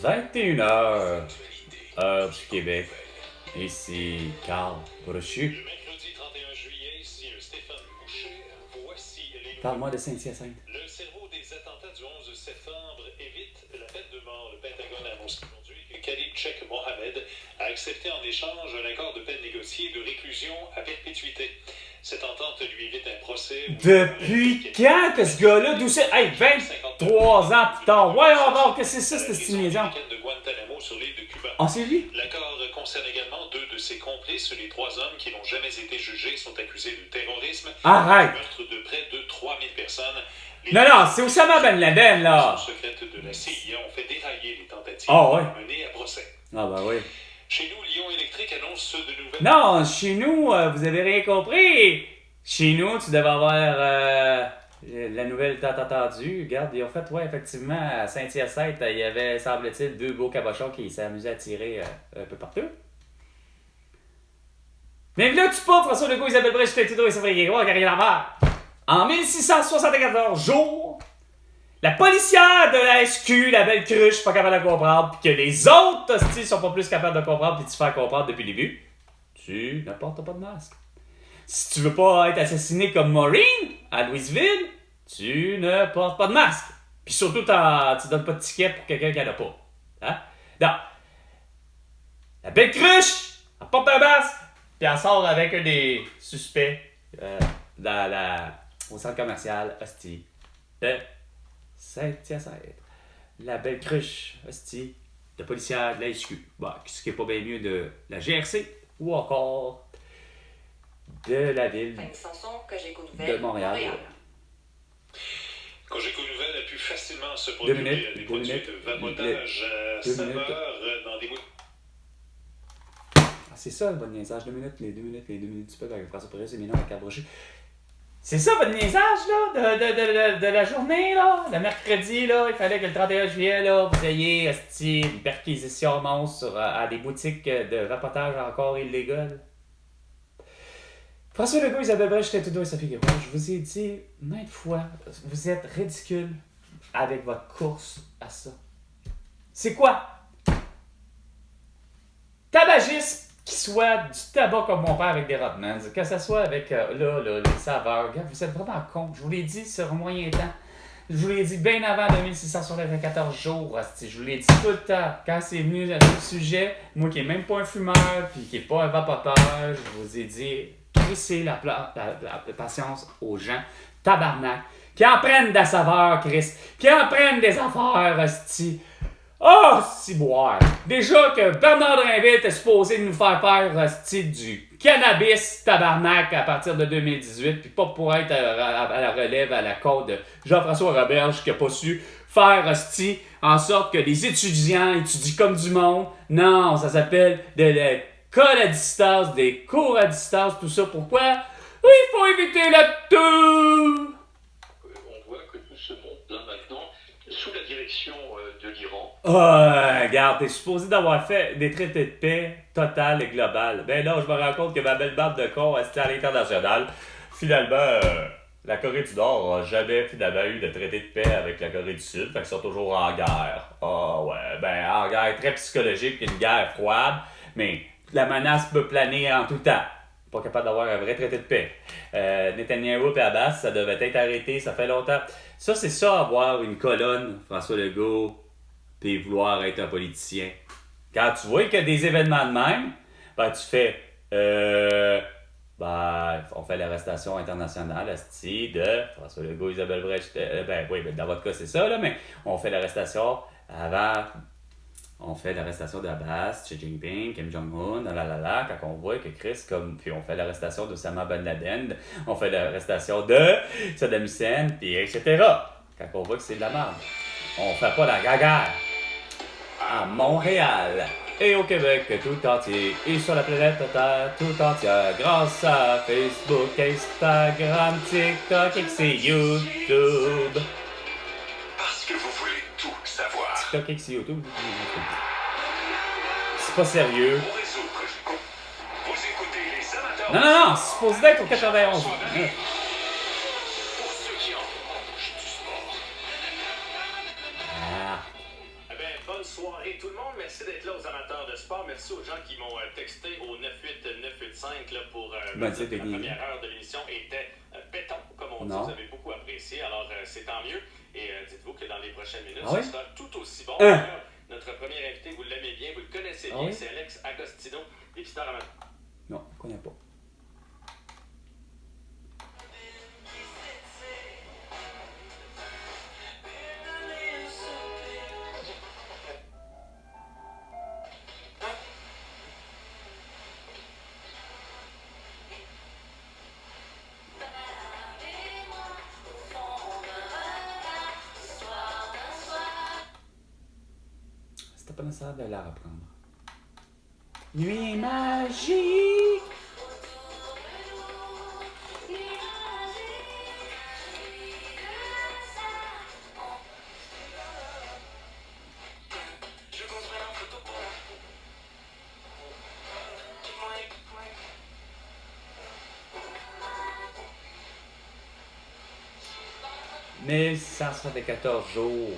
21h, heure du Québec. Ici Carl Brochu. Le mercredi 31 juillet, ici Stéphane Boucher. Voici les Parle-moi de Saint-Hyacinthe. Le cerveau des attentats du 11 septembre évite la peine de mort. Le Pentagone a annoncé aujourd'hui que Khalid Sheikh Mohammed a accepté en échange un accord de peine négociée de réclusion à perpétuité. Cette entente lui évite un procès. Depuis quand que ce gars-là, d'où c'est? Hey, 23 ans plus tard. Ouais, on que c'est ça, cette estimation. de Guantanamo sur l'île de Cuba. Ah, c'est lui? L'accord concerne également 2 de ses complices. Les 3 hommes qui n'ont jamais été jugés sont accusés de terrorisme. Arrête! Meurtre de près de 3000 personnes. Non, c'est Oussama Ben Laden, là. Les secrètes de la CIA ont fait dérailler les tentatives menées à procès. Ah, bah oui. Chez nous, Lyon Électrique annonce de nouvelles... Non, chez nous, vous avez rien compris. Chez nous, tu devais avoir la nouvelle tant attendue. Regarde, ils ont fait, ouais, effectivement, à Saint-Hyacinthe, il y avait, semble-t-il, 2 beaux cabochons qui s'amusaient à tirer un peu partout. Mais là, tu pas, François Legault, Isabelle Brèche, Justin Trudeau et Sylvain Grégoire, qui rien à voir. En 1674 jours, la policière de la SQ, la belle cruche, pas capable de comprendre, puis que les autres hosties sont pas plus capables de comprendre, puis de te faire comprendre depuis le début, tu ne portes pas de masque. Si tu veux pas être assassiné comme Maureen à Louisville, tu ne portes pas de masque. Puis surtout, tu donnes pas de ticket pour quelqu'un qui en a pas. Hein? Non. La belle cruche, elle porte un masque, puis elle sort avec un des suspects au centre commercial hostie de Saint-Hyacinthe. La belle cruche hostie de policière de la SQ. Bon, ce qui est pas bien mieux de la GRC ou encore de la ville de Montréal. Cogeco Nouvelle a pu facilement se procurer des produits de vapotage à saveur dans des bouteilles. Ah, c'est ça, le bon niaisage. 2 minutes, les 2 minutes, tu peux avec François Pérez et Minon avec Carl Brochu. C'est ça, votre niaisage, là, de la journée, là, le mercredi, là, il fallait que le 31 juillet, là, vous ayez, une perquisition monstre à des boutiques de vapotage encore illégales. François Legault, Isabelle Brèche, Justin Trudeau et Sophie Grégoire, je vous ai dit maintes fois, vous êtes ridicules avec votre course à ça. C'est quoi? Tabagisme qui soit du tabac comme mon père avec des Rodmans, que ce soit avec les saveurs, gars, vous êtes vraiment con. Je vous l'ai dit sur moyen temps. Je vous l'ai dit bien avant 2674 jours. Je vous l'ai dit tout le temps. Quand c'est venu à ce sujet, moi qui n'ai même pas un fumeur puis qui n'est pas un vapoteur, je vous ai dit, crissez la patience aux gens. Tabarnak. Qui en prennent de la saveur, Chris. Qui en prennent des affaires, hostie. Oh, si boire! Déjà que Bernard Drinville était supposé nous faire du cannabis tabarnak à partir de 2018, puis pas pour être à la relève à la côte de Jean-François Roberge qui a pas su faire en sorte que les étudiants étudient comme du monde. Non, ça s'appelle des cours à distance, des cours à distance, tout ça. Pourquoi? Oui, il faut éviter la tout! On voit que tout ce monde-là maintenant, sous la direction de l'Iran. Regarde, t'es supposé d'avoir fait des traités de paix total et global. Ben là, je me rends compte que ma belle barbe de con restée à l'international. Finalement, la Corée du Nord n'a jamais finalement eu de traité de paix avec la Corée du Sud. Fait qu'ils sont toujours en guerre. En guerre très psychologique, une guerre froide. Mais la menace peut planer en tout temps. Pas capable d'avoir un vrai traité de paix. Netanyahou et Abbas, ça devait être arrêté, ça fait longtemps. Ça, c'est ça, avoir une colonne, François Legault, puis vouloir être un politicien. Quand tu vois qu'il y a des événements de même, ben tu fais, on fait l'arrestation internationale, de François Legault, Isabelle Brèche, dans votre cas, c'est ça, là, mais on fait l'arrestation avant... On fait l'arrestation d'Abbas, Xi Jinping, Kim Jong-un, quand on voit que Chris, puis on fait l'arrestation d'Oussama Ben Laden, on fait l'arrestation de Saddam Hussein, puis etc. Quand on voit que c'est de la merde. On fait pas la gagare. À Montréal et au Québec tout entier et sur la planète Terre tout entière grâce à Facebook, Instagram, TikTok et YouTube. Parce que vous voulez tout savoir. TikTok et YouTube. C'est pas sérieux. Au réseau Cogeco, vous écoutez les amateurs. Non, c'est supposé d'être au 91. Pour ceux qui en mangent du sport. Ah. Eh bien, bonne soirée tout le monde. Merci d'être là aux amateurs de sport. Merci aux gens qui m'ont texté au 98985 là, pour me dire que la première heure de l'émission était béton, comme on dit. Vous avez beaucoup apprécié, alors c'est tant mieux. Et dites-vous que dans les prochaines minutes, ce sera tout aussi bon. Notre premier invité, vous l'aimez bien, vous le connaissez bien, c'est Alex Agostino, dépisteur amateur. Non, je ne connais pas. C'était pas nécessaire de la reprendre. Nuit magique. « 1674 jours.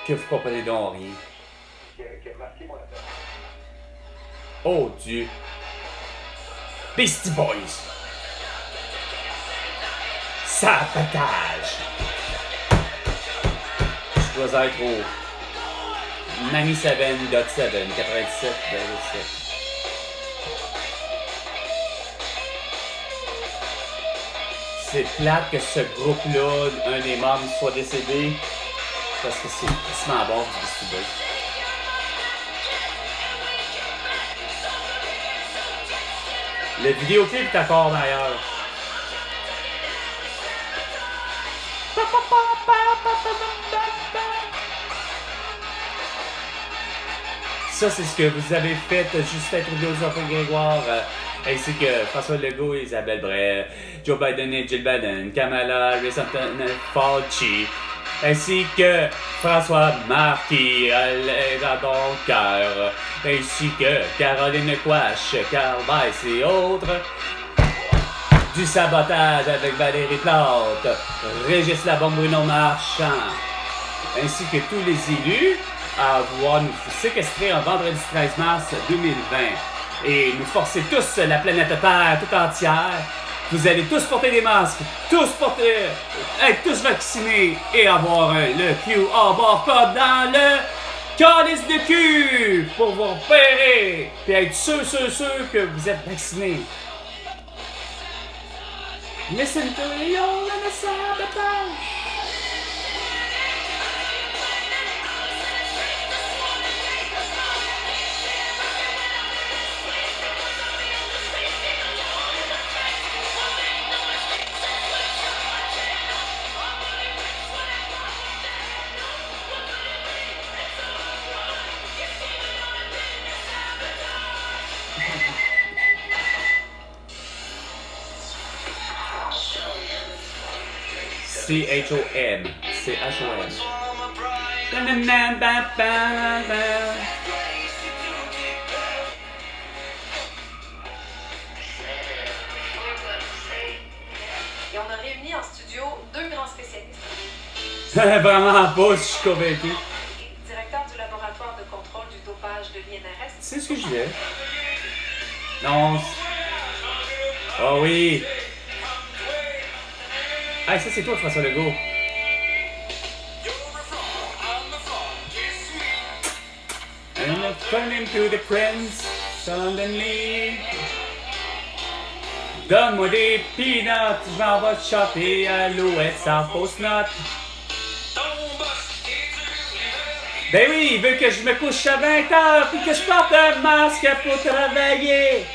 Que vous comprenez donc rien. Oh Dieu. Beastie Boys. Sabotage. Je dois être au 97.7, 97.7. C'est plate que ce groupe-là, un des membres soit décédé, parce que c'est quasiment bon du Beastie Boys. Le vidéoclip est encore meilleur. Ça, c'est ce que vous avez fait, Justin Trudeau, Jean-Paul Grégoire, ainsi que François Legault, Isabelle Bray, Joe Biden et Jill Biden, Kamala Harris-Fauci, ainsi que François Marquis, Léonard Cœur, ainsi que Caroline Quash, Karl Weiss et autres. Du sabotage avec Valérie Plante, Régis Labombe, Bruno Marchand, ainsi que tous les élus à vouloir nous séquestrer un vendredi 13 mars 2020 et nous forcer tous la planète Terre tout entière. Vous allez tous porter des masques, être tous vaccinés et avoir le QR barcode dans le calice de cul pour vous repérer et être sûr que vous êtes vaccinés. Listen to your sabotage. C-H-O-M. C-H-O-M. Et on a réuni en studio deux grands spécialistes. Vraiment pas, je suis convaincu. Directeur du laboratoire de contrôle du dopage de l'INRS. C'est ce que je disais. Non. Oh oui. Ah, ça c'est toi, François Legault. And I turn into the prince suddenly. Donne-moi des peanuts, je m'en vais choper Alouette sans fausse note. Ben oui, il veut que je me couche à 20h puis que je porte un masque pour travailler.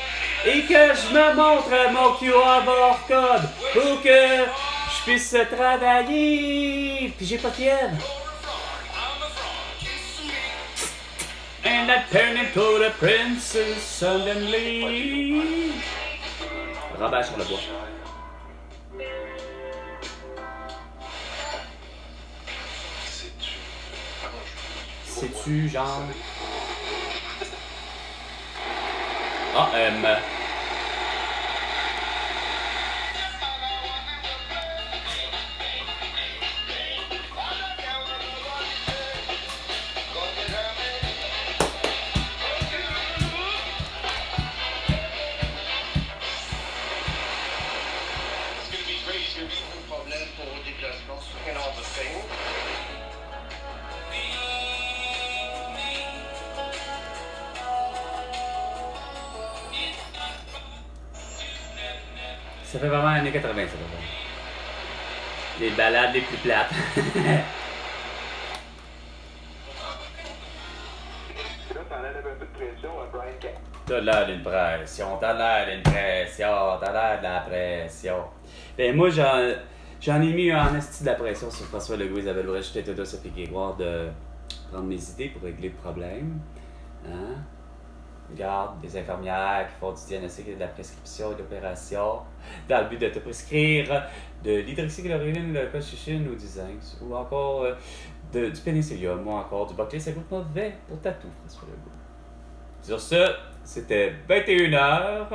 Et que je me montre mon QR barcode pour que je puisse travailler. Puis j'ai pas de fièvre. And I turn into the princess suddenly. Robert sur le bois. C'est-tu genre... Ah, Ça fait vraiment années 80, ça, va. Les balades les plus plates. T'as l'air d'une pression, t'as l'air d'une pression, t'as l'air de la pression. Ben moi, j'en ai mis en esti de la pression sur François Legault, Isabelle Brèche, Tétoda, Sophie Grégoire de prendre mes idées pour régler le problème. Hein? Regarde, des infirmières qui font du diagnostic et de la prescription et d'opération dans le but de te prescrire de l'hydroxychloroquine, de la colchicine ou du zinc, ou encore du pénicillium, ou encore du Baclé, ça coûte mauvais pour ta toux, François Legault. Sur ce, c'était 21h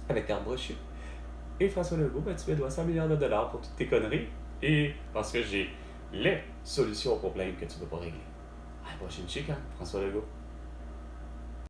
avec Carl Brochu et François Legault. Ben, tu me dois 100 milliards de dollars pour toutes tes conneries et parce que j'ai les solutions aux problèmes que tu ne peux pas régler. À la prochaine chic, hein, François Legault.